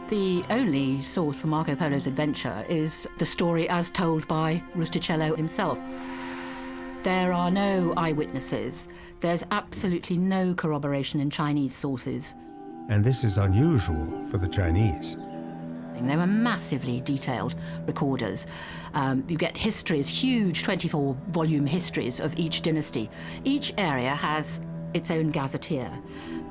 The only source for Marco Polo's adventure is the story as told by Rustichello himself. There are no eyewitnesses. There's absolutely no corroboration in Chinese sources. And this is unusual for the Chinese. They were massively detailed recorders. You get histories, huge 24-volume histories of each dynasty. Each area has its own gazetteer.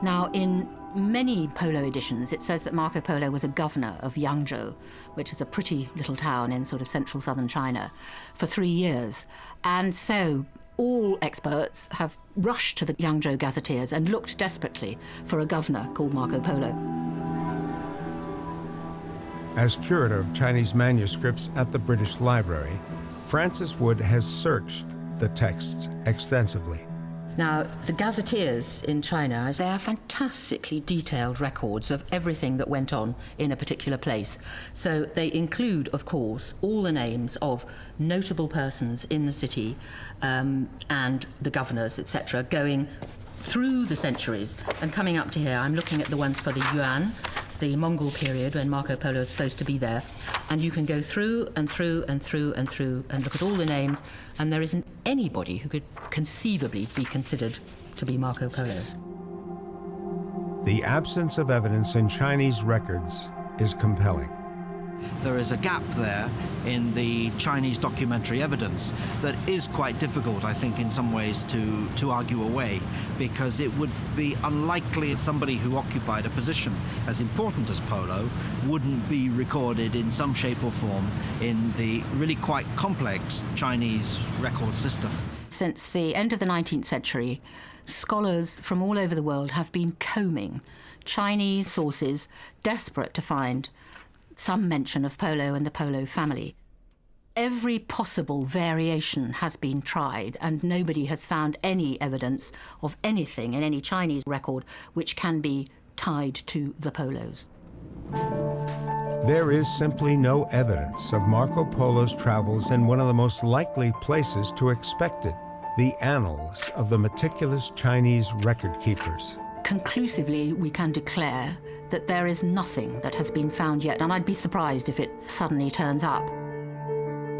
Now, in many Polo editions, it says that Marco Polo was a governor of Yangzhou, which is a pretty little town in sort of central southern China, for 3 years. And so all experts have rushed to the Yangzhou gazetteers and looked desperately for a governor called Marco Polo. As curator of Chinese manuscripts at the British Library, Francis Wood has searched the texts extensively. Now, the gazetteers in China, they are fantastically detailed records of everything that went on in a particular place. So they include, of course, all the names of notable persons in the city and the governors, etc., going through the centuries and coming up to here. I'm looking at the ones for the Yuan, the Mongol period when Marco Polo is supposed to be there, and you can go through and through and through and through and look at all the names, and there isn't anybody who could conceivably be considered to be Marco Polo. The absence of evidence in Chinese records is compelling. There is a gap there in the Chinese documentary evidence that is quite difficult, I think, in some ways to argue away, because it would be unlikely somebody who occupied a position as important as Polo wouldn't be recorded in some shape or form in the really quite complex Chinese record system. Since the end of the 19th century, scholars from all over the world have been combing Chinese sources, desperate to find some mention of Polo and the Polo family. Every possible variation has been tried, and nobody has found any evidence of anything in any Chinese record which can be tied to the Polos. There is simply no evidence of Marco Polo's travels in one of the most likely places to expect it, the annals of the meticulous Chinese record keepers. Conclusively, we can declare that there is nothing that has been found yet, and I'd be surprised if it suddenly turns up.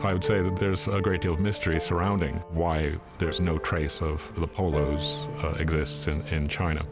I would say that there's a great deal of mystery surrounding why there's no trace of the Polos exists in China.